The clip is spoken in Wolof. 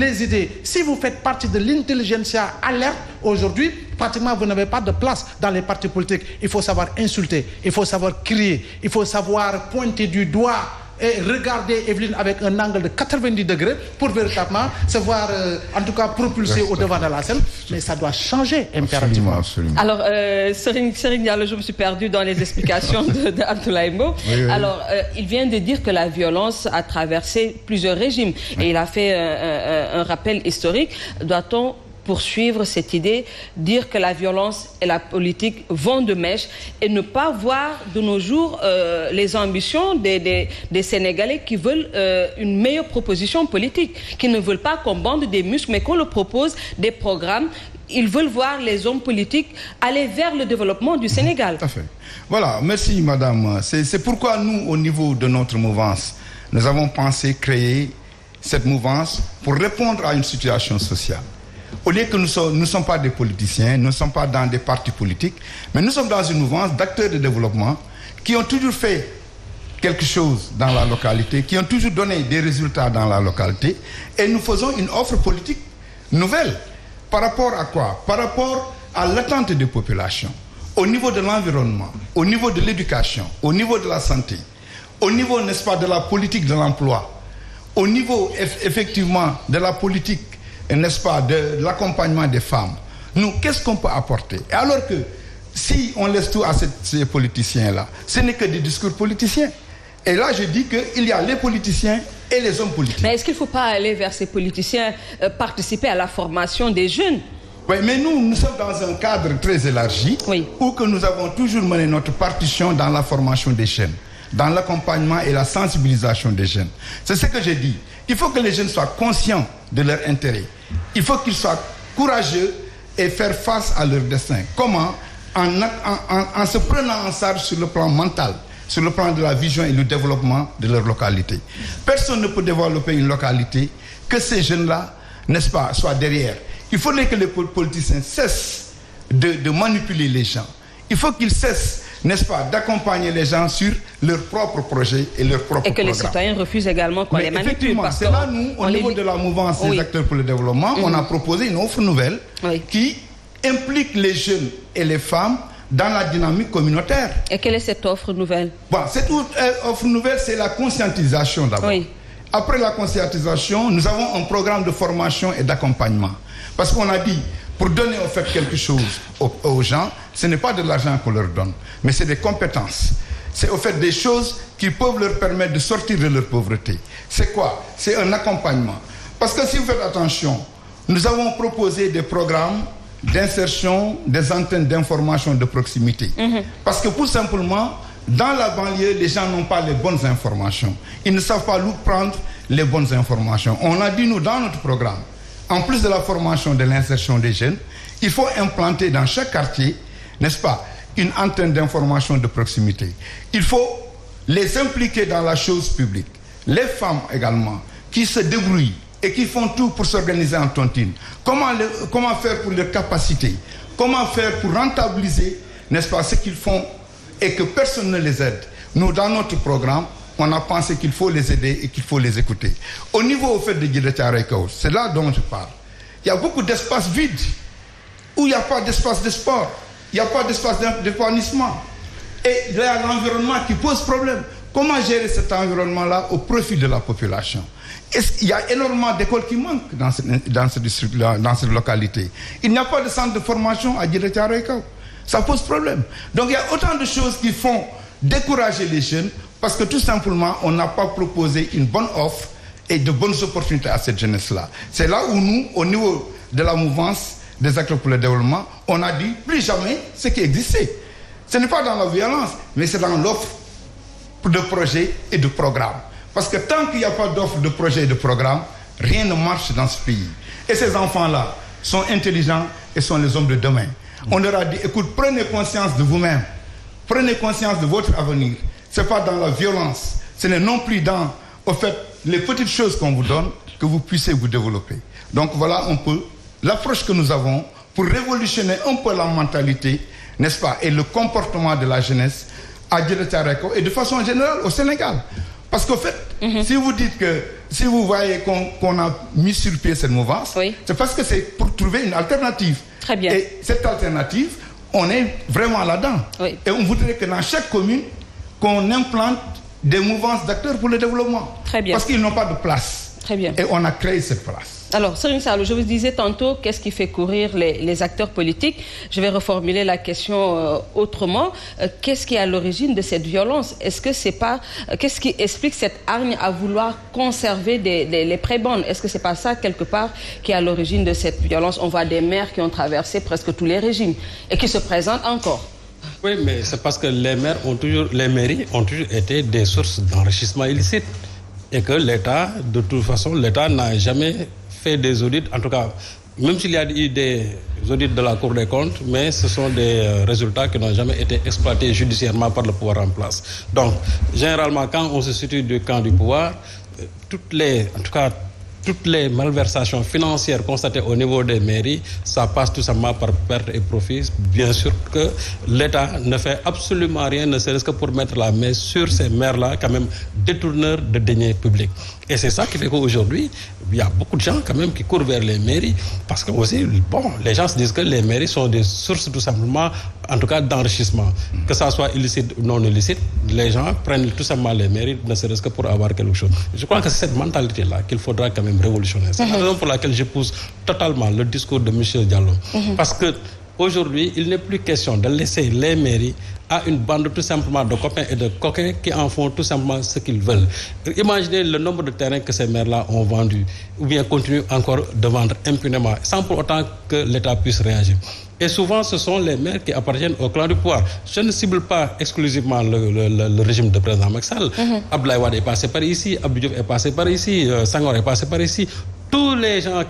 les idées. Si vous faites partie de l'intelligentsia alerte, aujourd'hui, pratiquement, vous n'avez pas de place dans les partis politiques. Il faut savoir insulter, il faut savoir crier, il faut savoir pointer du doigt et regarder Evelyne avec un angle de 90 degrés pour véritablement se voir, en tout cas, propulsé au devant de la scène. Mais ça doit changer impérativement. Absolument. Alors, Serigne Diallo, je me suis perdu dans les explications de Abdoulaye Mbow. Oui. Alors, il vient de dire que la violence a traversé plusieurs régimes. Oui. Et il a fait un rappel historique. Doit-on poursuivre cette idée, dire que la violence et la politique vont de mèche et ne pas voir de nos jours les ambitions des Sénégalais qui veulent une meilleure proposition politique, qui ne veulent pas qu'on bande des muscles, mais qu'on leur propose des programmes. Ils veulent voir les hommes politiques aller vers le développement du Sénégal. Tout à fait. Voilà, merci madame. C'est pourquoi nous, au niveau de notre mouvance, nous avons pensé créer cette mouvance pour répondre à une situation sociale. Au lieu que nous ne sommes pas des politiciens, nous ne sommes pas dans des partis politiques, mais nous sommes dans une mouvance d'acteurs de développement qui ont toujours fait quelque chose dans la localité, qui ont toujours donné des résultats dans la localité, et nous faisons une offre politique nouvelle. Par rapport à quoi? Par rapport à l'attente des populations, au niveau de l'environnement, au niveau de l'éducation, au niveau de la santé, au niveau, n'est-ce pas, de la politique de l'emploi, au niveau, effectivement, de la politique, n'est-ce pas, de l'accompagnement des femmes. Nous, qu'est-ce qu'on peut apporter? Et alors que, si on laisse tout à ces politiciens-là, ce n'est que des discours politiciens. Et là, je dis qu'il y a les politiciens et les hommes politiques. Mais est-ce qu'il ne faut pas aller vers ces politiciens, participer à la formation des jeunes? Oui, mais nous sommes dans un cadre très élargi, oui, où que nous avons toujours mené notre partition dans la formation des jeunes, dans l'accompagnement et la sensibilisation des jeunes. C'est ce que j'ai dit. Il faut que les jeunes soient conscients de leur intérêt. Il faut qu'ils soient courageux et faire face à leur destin. Comment? En se prenant en charge sur le plan mental, sur le plan de la vision et le développement de leur localité. Personne ne peut développer une localité que ces jeunes-là, n'est-ce pas, soient derrière. Il faudrait que les politiciens cessent de manipuler les gens. Il faut qu'ils cessent, n'est-ce pas, d'accompagner les gens sur leurs propres projets et leurs propres programmes. Et que les citoyens refusent également qu'on les manipule. Effectivement, c'est là, nous, au niveau de la mouvance des acteurs pour le développement, on a proposé une offre nouvelle qui implique les jeunes et les femmes dans la dynamique communautaire. Et quelle est cette offre nouvelle? Bon, cette offre nouvelle, c'est la conscientisation d'abord. Oui. Après la conscientisation, nous avons un programme de formation et d'accompagnement. Parce qu'on a dit, pour donner en fait quelque chose aux gens, ce n'est pas de l'argent qu'on leur donne, mais c'est des compétences. C'est au fait des choses qui peuvent leur permettre de sortir de leur pauvreté. C'est quoi? C'est un accompagnement. Parce que si vous faites attention, nous avons proposé des programmes d'insertion, des antennes d'information de proximité. Parce que tout simplement, dans la banlieue, les gens n'ont pas les bonnes informations. Ils ne savent pas où prendre les bonnes informations. On a dit, nous, dans notre programme, en plus de la formation de l'insertion des jeunes, il faut implanter dans chaque quartier, n'est-ce pas, une antenne d'information de proximité. Il faut les impliquer dans la chose publique. Les femmes également, qui se débrouillent et qui font tout pour s'organiser en tontine. Comment faire pour leurs capacités? Comment faire pour rentabiliser, n'est-ce pas, ce qu'ils font et que personne ne les aide? Nous, dans notre programme, on a pensé qu'il faut les aider et qu'il faut les écouter. Au niveau au fait de Djiddah Thiaroye Kao, c'est là dont je parle. Il y a beaucoup d'espaces vides où il n'y a pas d'espace de sport, il n'y a pas d'espace d'épanouissement. Et il y a l'environnement qui pose problème. Comment gérer cet environnement-là au profit de la population? Il y a énormément d'écoles qui manquent dans ce district-là, dans cette localité. Il n'y a pas de centre de formation à Djiddah Thiaroye Kao. Ça pose problème. Donc il y a autant de choses qui font décourager les jeunes parce que tout simplement, on n'a pas proposé une bonne offre et de bonnes opportunités à cette jeunesse-là. C'est là où nous, au niveau de la mouvance des acteurs pour le développement, on a dit plus jamais ce qui existait. Ce n'est pas dans la violence, mais c'est dans l'offre de projets et de programmes. Parce que tant qu'il n'y a pas d'offre de projets et de programmes, rien ne marche dans ce pays. Et ces enfants-là sont intelligents et sont les hommes de demain. On leur a dit, écoute, prenez conscience de vous-même. Prenez conscience de votre avenir. Ce n'est pas dans la violence. Ce n'est non plus dans, au fait, les petites choses qu'on vous donne que vous puissiez vous développer. Donc voilà un peu l'approche que nous avons pour révolutionner un peu la mentalité, n'est-ce pas, et le comportement de la jeunesse à Djiddah Thiaroye Kao et de façon générale au Sénégal. Parce qu'au fait, si vous dites que si vous voyez qu'on a mis sur pied cette mouvance, c'est parce que c'est pour trouver une alternative. Très bien. Et cette alternative, on est vraiment là-dedans. Et on voudrait que dans chaque commune, qu'on implante des mouvances d'acteurs pour le développement. Très bien. Parce qu'ils n'ont pas de place. Très bien. Et on a créé cette place. Alors, Serigne Saliou, je vous disais tantôt, qu'est-ce qui fait courir les acteurs politiques? Je vais reformuler la question autrement. Qu'est-ce qui est à l'origine de cette violence? Est-ce que c'est pas... qu'est-ce qui explique cette hargne à vouloir conserver les prébendes? Est-ce que c'est pas ça, quelque part, qui est à l'origine de cette violence? On voit des maires qui ont traversé presque tous les régimes et qui se présentent encore. Oui, mais c'est parce que les mairies ont toujours été des sources d'enrichissement illicite. Et que l'État, de toute façon, l'État n'a jamais fait des audits, en tout cas, même s'il y a eu des audits de la Cour des comptes, mais ce sont des résultats qui n'ont jamais été exploités judiciairement par le pouvoir en place. Donc, généralement, quand on se situe du camp du pouvoir, toutes les malversations financières constatées au niveau des mairies, ça passe tout simplement par perte et profit. Bien sûr que l'État ne fait absolument rien, ne serait-ce que pour mettre la main sur ces maires-là, quand même détourneurs de deniers publics. Et c'est ça qui fait qu'aujourd'hui, il y a beaucoup de gens quand même qui courent vers les mairies, parce que aussi, bon, les gens se disent que les mairies sont des sources tout simplement, en tout cas d'enrichissement. Que ça soit illicite ou non illicite, les gens prennent tout simplement les mairies, ne serait-ce que pour avoir quelque chose. Je crois que c'est cette mentalité-là qu'il faudra quand même révolutionner. C'est la raison pour laquelle j'épouse totalement le discours de M. Diallo. Parce que aujourd'hui, il n'est plus question de laisser les mairies à une bande tout simplement de copains et de coquins qui en font tout simplement ce qu'ils veulent. Imaginez le nombre de terrains que ces maires-là ont vendus, ou bien continuent encore de vendre impunément, sans pour autant que l'État puisse réagir. Et souvent, ce sont les maires qui appartiennent au clan du pouvoir. Je ne cible pas exclusivement le régime de président Macky Sall. Abdoulaye Wade est passé par ici, Abdou Diouf est passé par ici, Senghor est passé par ici. Tous les gens qui